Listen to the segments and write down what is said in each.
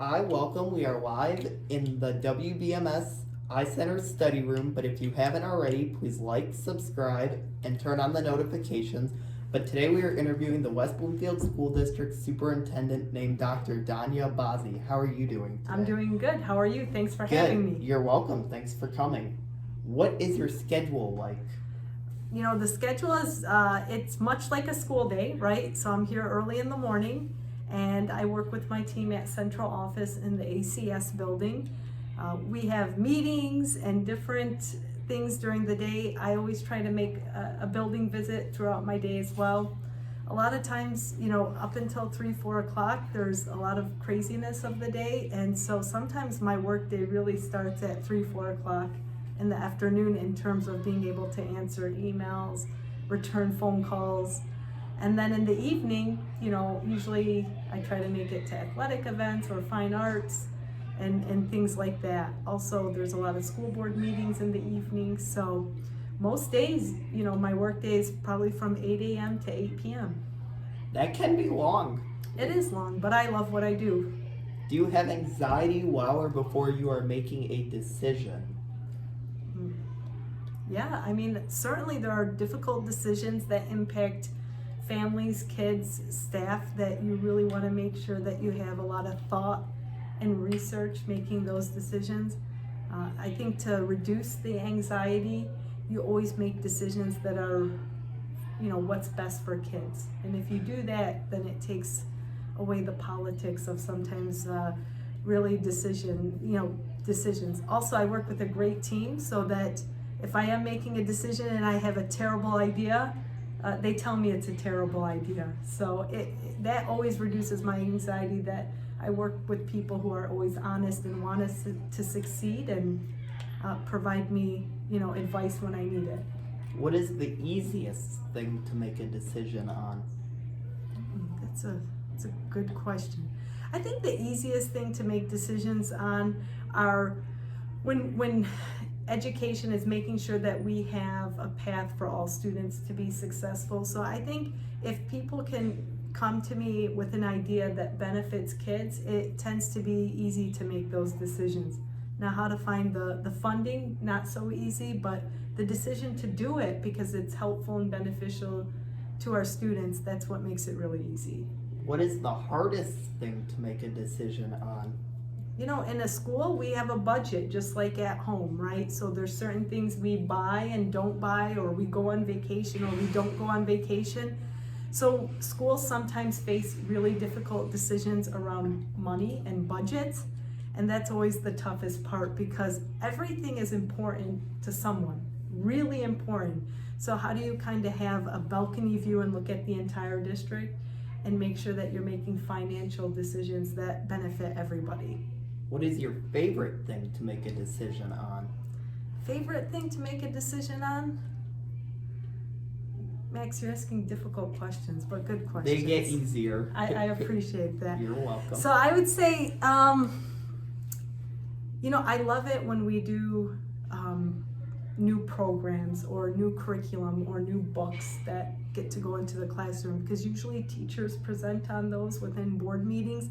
Hi, welcome. We are live in the WBMS iCenter study room, but if you haven't already, please like, subscribe, and turn on the notifications. But today we are interviewing the West Bloomfield School District Superintendent named Dr. Dania Bazzi. How are you doing today? I'm doing good. How are you? Thanks for having me. You're welcome. Thanks for coming. What is your schedule like? You know, the schedule is, it's much like a school day, right? So I'm here early in the morning and I work with my team at central office in the ACS building. We have meetings and different things during the day. I always try to make a building visit throughout my day as well. A lot of times, you know, up until 3-4 o'clock, there's a lot of craziness of the day. And so sometimes my work day really starts at 3-4 o'clock in the afternoon in terms of being able to answer emails, return phone calls. And then in the evening, you know, usually I try to make it to athletic events or fine arts and things like that. Also, there's a lot of school board meetings in the evening. So most days, you know, my work day is probably from 8 a.m. to 8 p.m. That can be long. It is long, but I love what I do. Do you have anxiety while or before you are making a decision? Yeah, I mean, certainly there are difficult decisions that impact families, kids, staff that you really want to make sure that you have a lot of thought and research making those decisions. I think to reduce the anxiety, you always make decisions that are, you know, what's best for kids. And if you do that, then it takes away the politics of sometimes really decisions. Also, I work with a great team so that if I am making a decision and I have a terrible idea, they tell me it's a terrible idea. So that always reduces my anxiety, that I work with people who are always honest and want us to succeed and provide me, you know, advice when I need it. What is the easiest thing to make a decision on? That's a good question. I think the easiest thing to make decisions on are when education is making sure that we have a path for all students to be successful. So I think if people can come to me with an idea that benefits kids, it tends to be easy to make those decisions. Now, how to find the funding, not so easy, but the decision to do it because it's helpful and beneficial to our students, that's what makes it really easy. What is the hardest thing to make a decision on? You know, in a school, we have a budget just like at home, right? So there's certain things we buy and don't buy, or we go on vacation or we don't go on vacation. So schools sometimes face really difficult decisions around money and budgets. And that's always the toughest part because everything is important to someone, really important. So how do you kind of have a balcony view and look at the entire district and make sure that you're making financial decisions that benefit everybody? What is your favorite thing to make a decision on? Favorite thing to make a decision on? Max, you're asking difficult questions, but good questions. They get easier. I appreciate that. You're welcome. So I would say, you know, I love it when we do new programs or new curriculum or new books that get to go into the classroom, because usually teachers present on those within board meetings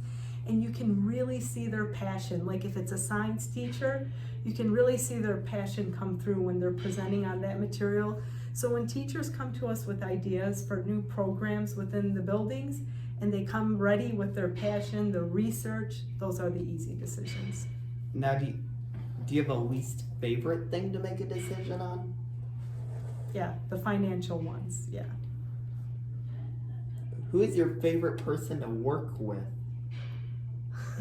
and you can really see their passion. Like if it's a science teacher, you can really see their passion come through when they're presenting on that material. So when teachers come to us with ideas for new programs within the buildings and they come ready with their passion, the research, those are the easy decisions. Now, do you have a least favorite thing to make a decision on? Yeah, the financial ones, yeah. Who is your favorite person to work with?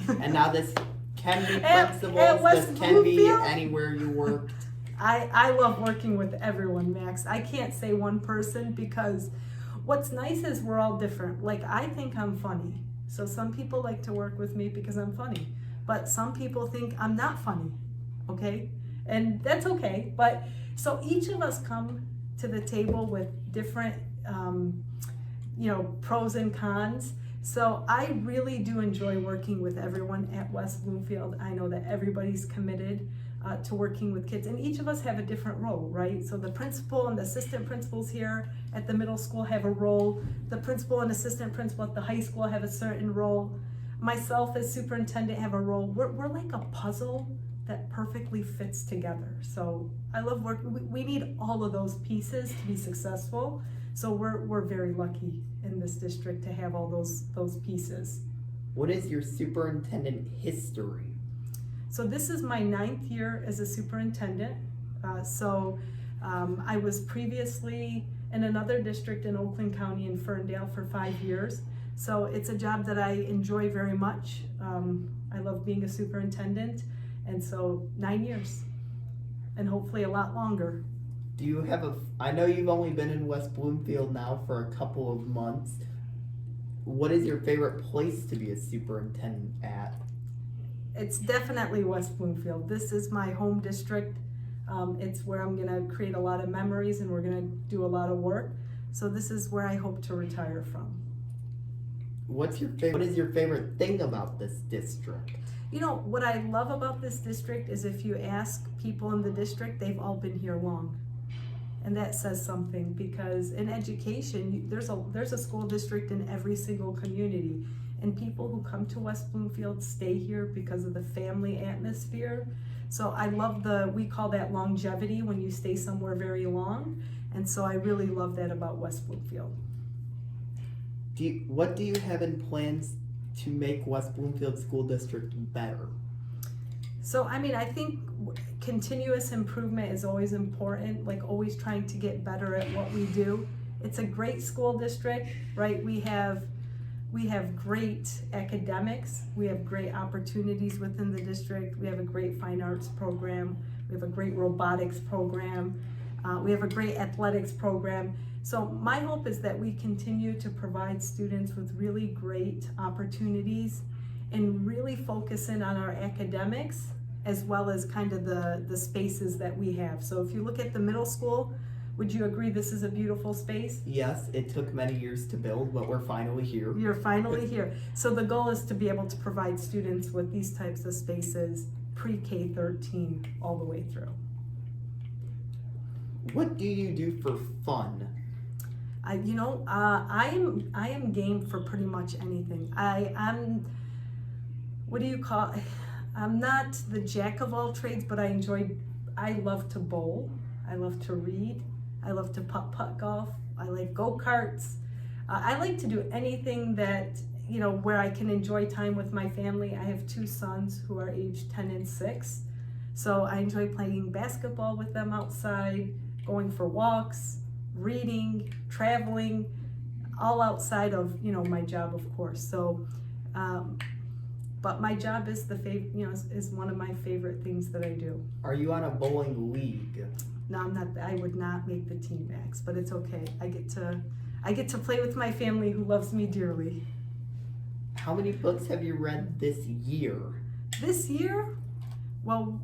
And now this can be principals, this can be anywhere you worked. I love working with everyone, Max. I can't say one person because what's nice is we're all different. Like, I think I'm funny. So some people like to work with me because I'm funny. But some people think I'm not funny, okay? And that's okay. But so each of us come to the table with different, you know, pros and cons. So I really do enjoy working with everyone at West Bloomfield. I know that everybody's committed to working with kids, and each of us have a different role, right? So the principal and the assistant principals here at the middle school have a role. The principal and assistant principal at the high school have a certain role. myself as superintendent have a role. We're like a puzzle that perfectly fits together. So I love work. We need all of those pieces to be successful. So we're very lucky in this district to have all those pieces. What is your superintendent history? So this is my 9th year as a superintendent. I was previously in another district in Oakland County in Ferndale for 5 years. So it's a job that I enjoy very much. I love being a superintendent, and so 9 years, and hopefully a lot longer. Do you have I know you've only been in West Bloomfield now for a couple of months. What is your favorite place to be a superintendent at? It's definitely West Bloomfield. This is my home district. It's where I'm gonna create a lot of memories and we're gonna do a lot of work. So this is where I hope to retire from. What is your favorite thing about this district? You know, what I love about this district is if you ask people in the district, they've all been here long. And that says something, because in education, there's a school district in every single community. And people who come to West Bloomfield stay here because of the family atmosphere. So I love we call that longevity, when you stay somewhere very long. And so I really love that about West Bloomfield. What do you have in plans to make West Bloomfield School District better? So, I mean, I think continuous improvement is always important, like always trying to get better at what we do. It's a great school district, right? We have great academics, we have great opportunities within the district, we have a great fine arts program, we have a great robotics program, we have a great athletics program. So my hope is that we continue to provide students with really great opportunities and really focus in on our academics as well as kind of the spaces that we have. So if you look at the middle school, would you agree this is a beautiful space? Yes, it took many years to build, but we're finally here. You're finally here. So the goal is to be able to provide students with these types of spaces pre-K 13 all the way through. What do you do for fun? I am game for pretty much anything. I'm not the jack of all trades, but I love to bowl. I love to read. I love to putt golf. I like go-karts. I like to do anything that, where I can enjoy time with my family. I have 2 sons who are aged 10 and 6. So I enjoy playing basketball with them outside, going for walks, reading, traveling, all outside of, my job, of course. So, but my job is is one of my favorite things that I do. Are you on a bowling league? No, I'm not. I would not make the team max, but it's okay. I get to play with my family who loves me dearly. How many books have you read this year? This year? Well,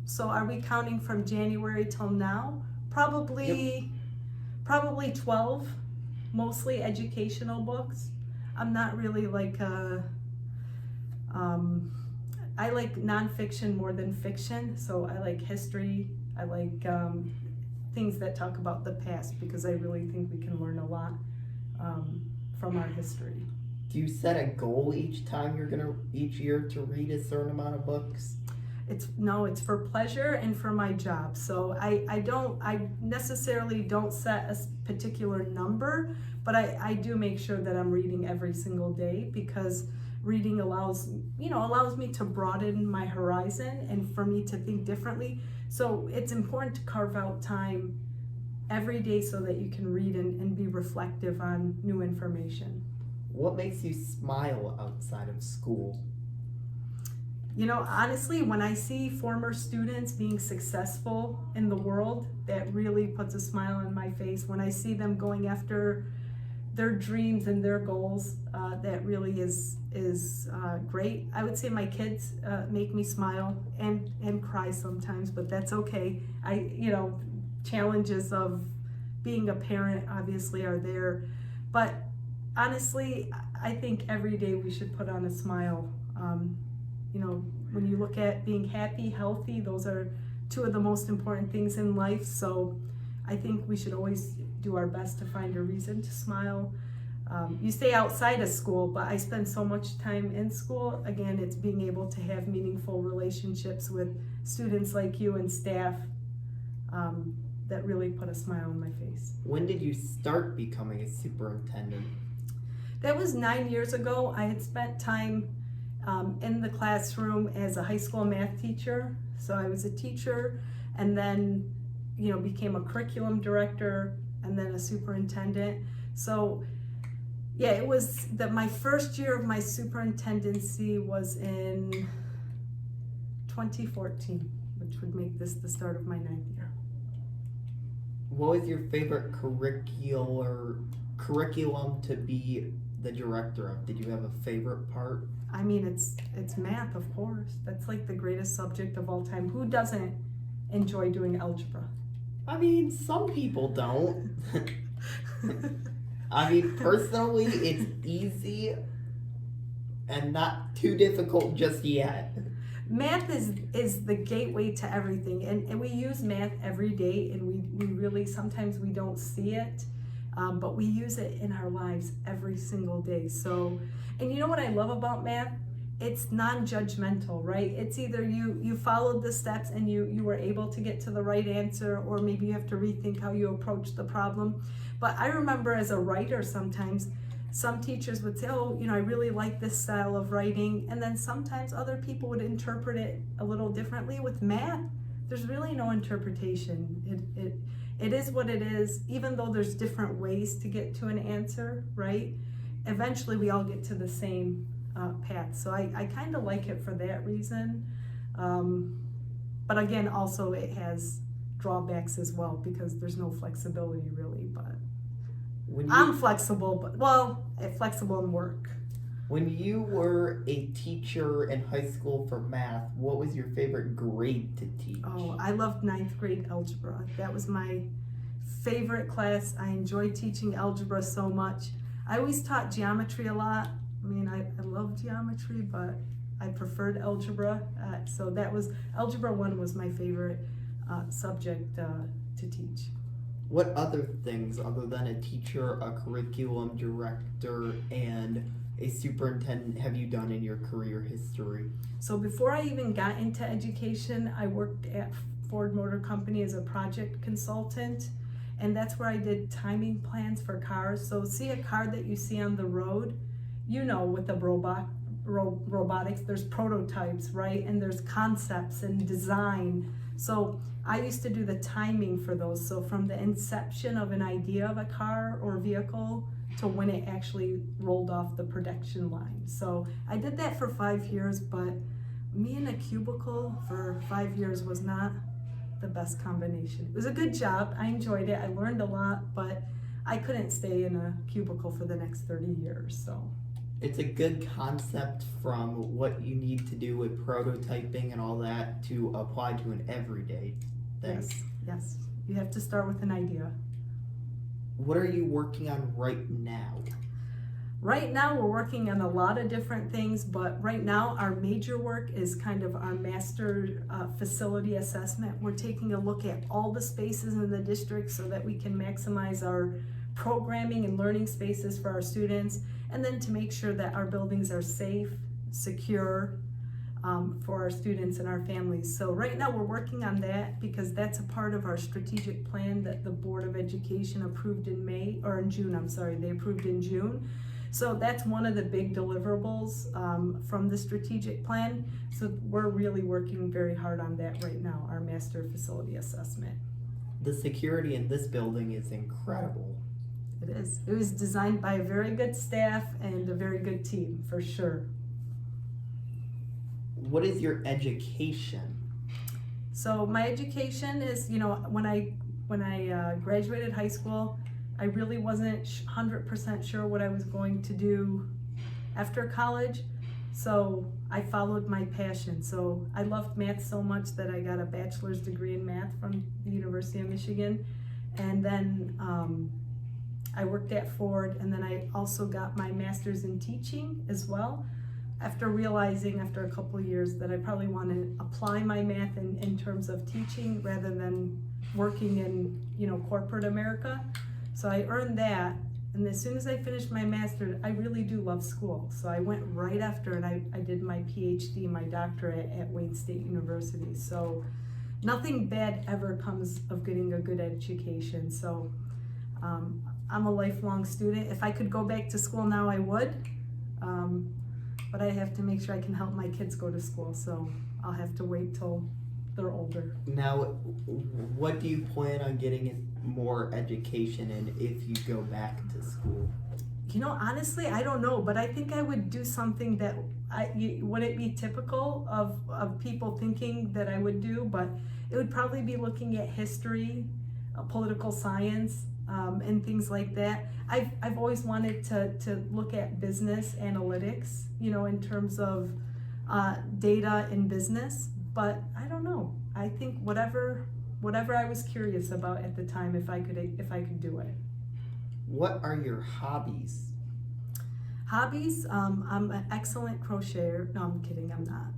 so are we counting from January till now? Probably 12, mostly educational books. I'm not really like I like nonfiction more than fiction, so I like history. I like things that talk about the past, because I really think we can learn a lot from our history. Do you set a goal each year to read a certain amount of books? It's for pleasure and for my job. So I necessarily don't set a particular number, but I do make sure that I'm reading every single day, because reading allows me to broaden my horizon and for me to think differently. So it's important to carve out time every day so that you can read and be reflective on new information. What makes you smile outside of school? Honestly, when I see former students being successful in the world, that really puts a smile on my face. When I see them going after their dreams and their goals, that really is great. I would say my kids make me smile and cry sometimes, but that's okay. Challenges of being a parent obviously are there, but honestly, I think every day we should put on a smile. When you look at being happy, healthy, those are 2 of the most important things in life. So I think we should always do our best to find a reason to smile. You stay outside of school, but I spend so much time in school. Again, it's being able to have meaningful relationships with students like you and staff that really put a smile on my face. When did you start becoming a superintendent? That was 9 years ago. I had spent time in the classroom as a high school math teacher. So I was a teacher and then, became a curriculum director and then a superintendent. So yeah, it was that my first year of my superintendency was in 2014, which would make this the start of my 9th year. What was your favorite curriculum to be the director of? Did you have a favorite part? I mean, it's math, of course. That's like the greatest subject of all time. Who doesn't enjoy doing algebra? I mean, some people don't. I mean, personally, it's easy and not too difficult just yet. Math is the gateway to everything, and we use math every day, and we really, sometimes we don't see it, but we use it in our lives every single day. So, and you know what I love about math? It's non-judgmental, right? It's either you followed the steps and you were able to get to the right answer, or maybe you have to rethink how you approach the problem. But I remember as a writer sometimes, some teachers would say, oh, I really like this style of writing. And then sometimes other people would interpret it a little differently. With math, there's really no interpretation. It is what it is, even though there's different ways to get to an answer, right? Eventually we all get to the same path. So I kind of like it for that reason. But again, also it has drawbacks as well because there's no flexibility really, but I'm flexible, but flexible in work. When you were a teacher in high school for math, what was your favorite grade to teach? Oh, I loved 9th grade algebra. That was my favorite class. I enjoyed teaching algebra so much. I always taught geometry a lot. I mean, I love geometry, but I preferred algebra. So that was, Algebra 1 was my favorite subject to teach. What other things, other than a teacher, a curriculum director, and a superintendent, have you done in your career history? So before I even got into education, I worked at Ford Motor Company as a project consultant, and that's where I did timing plans for cars. So see a car that you see on the road, with the robotics, there's prototypes, right? And there's concepts and design. So I used to do the timing for those. So from the inception of an idea of a car or vehicle to when it actually rolled off the production line. So I did that for 5 years, but me in a cubicle for 5 years was not the best combination. It was a good job. I enjoyed it. I learned a lot, but I couldn't stay in a cubicle for the next 30 years. So it's a good concept from what you need to do with prototyping and all that to apply to an everyday thing. Yes. You have to start with an idea. What are you working on right now? Right now we're working on a lot of different things, but right now our major work is kind of our master facility assessment. We're taking a look at all the spaces in the district so that we can maximize our programming and learning spaces for our students, and then to make sure that our buildings are safe, secure for our students and our families. So right now we're working on that because that's a part of our strategic plan that the Board of Education approved in June, they approved in June. So that's one of the big deliverables from the strategic plan. So we're really working very hard on that right now, our master facility assessment. The security in this building is incredible. It is. It was designed by a very good staff and a very good team, for sure. What is your education? So my education is, when I graduated high school, I really wasn't 100% sure what I was going to do after college. So I followed my passion. So I loved math so much that I got a bachelor's degree in math from the University of Michigan. And then I worked at Ford, and then I also got my master's in teaching as well, after realizing after a couple of years that I probably want to apply my math in terms of teaching rather than working in corporate America. So I earned that, And as soon as I finished my master's, I really do love school. So I went right after and I did my PhD, my doctorate at Wayne State University. So nothing bad ever comes of getting a good education. So I'm a lifelong student. If I could go back to school now, I would. But I have to make sure I can help my kids go to school. So I'll have to wait till they're older. Now, what do you plan on getting more education in if you go back to school? You know, honestly, I don't know, but I think I would do something that would it be typical of people thinking that I would do, but it would probably be looking at history, political science, and things like that. I've always wanted to look at business analytics, you know, in terms of data in business, but I don't know. I think whatever I was curious about at the time, if I could do it. What are your hobbies? Hobbies, I'm an excellent crocheter. No, I'm kidding, I'm not.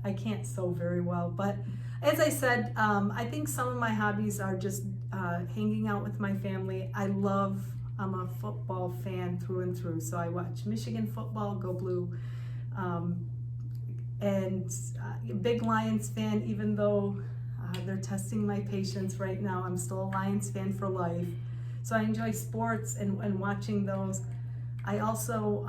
I can't sew very well, but as I said, I think some of my hobbies are just hanging out with my family. I'm a football fan through and through, so I watch Michigan football, go Blue, and big Lions fan, even though they're testing my patience right now. I'm still a Lions fan for life. So I enjoy sports and watching those. I also,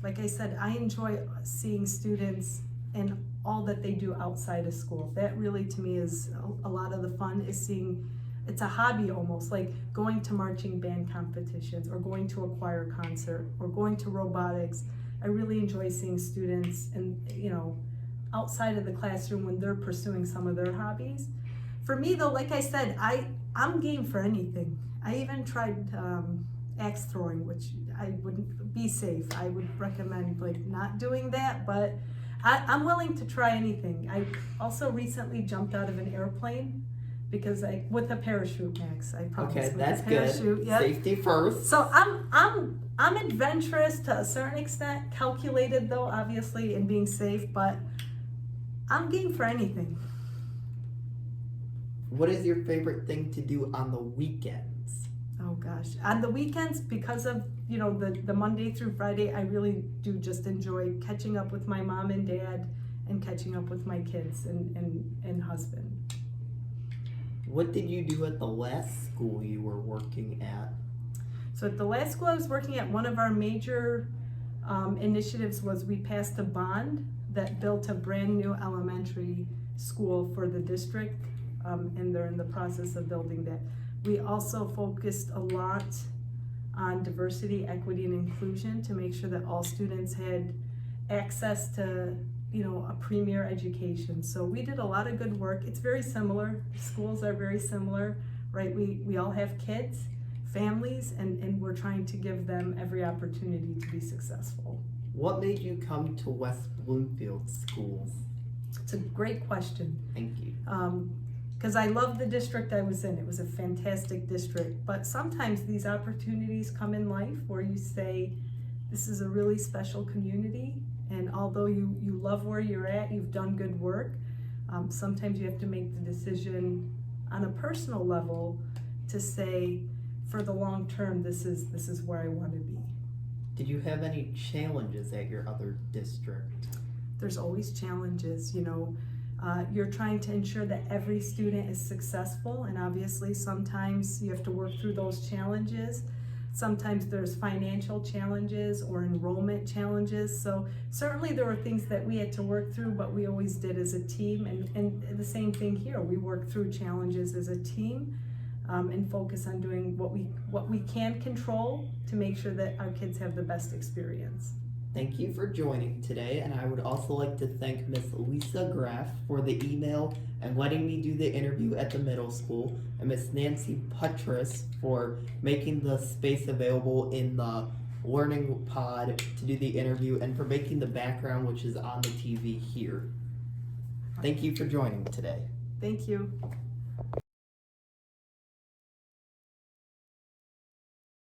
like I said, I enjoy seeing students and all that they do outside of school. That really to me is a lot of the fun, is seeing, it's a hobby almost, like going to marching band competitions or going to a choir concert or going to robotics. I really enjoy seeing students and, you know, outside of the classroom when they're pursuing some of their hobbies. For me though, like I said, I'm game for anything. I even tried axe throwing, which I wouldn't be safe. I would recommend like not doing that, but I'm willing to try anything. I also recently jumped out of an airplane because with a parachute, Max. I promise. Okay, with that's a parachute, good. Yep. Safety first. So I'm adventurous to a certain extent, calculated though, obviously, in being safe, but I'm game for anything. What is your favorite thing to do on the weekends? Oh gosh, on the weekends, because of, you know, the Monday through Friday, I really do just enjoy catching up with my mom and dad and catching up with my kids and husband. What did you do at the last school you were working at? So at the last school I was working at, one of our major initiatives was we passed a bond that built a brand new elementary school for the district, and they're in the process of building that. We also focused a lot on diversity, equity, and inclusion to make sure that all students had access to, you know, a premier education. So we did a lot of good work. It's very similar. Schools are very similar, right? We all have kids, families, and we're trying to give them every opportunity to be successful. What made you come to West Bloomfield Schools? It's a great question. Thank you. Because I love the district I was in. It was a fantastic district. But sometimes these opportunities come in life where you say, this is a really special community, and although you love where you're at, you've done good work, sometimes you have to make the decision on a personal level to say, for the long term, this is where I want to be. Did you have any challenges at your other district? There's always challenges, you know. You're trying to ensure that every student is successful, and obviously sometimes you have to work through those challenges. Sometimes there's financial challenges or enrollment challenges. So certainly there were things that we had to work through, but we always did as a team. And the same thing here, we work through challenges as a team, and focus on doing what we can control to make sure that our kids have the best experience. Thank you for joining today, and I would also like to thank Miss Lisa Graff for the email and letting me do the interview at the middle school, and Miss Nancy Putras for making the space available in the learning pod to do the interview, and for making the background, which is on the TV here. Thank you for joining today. Thank you.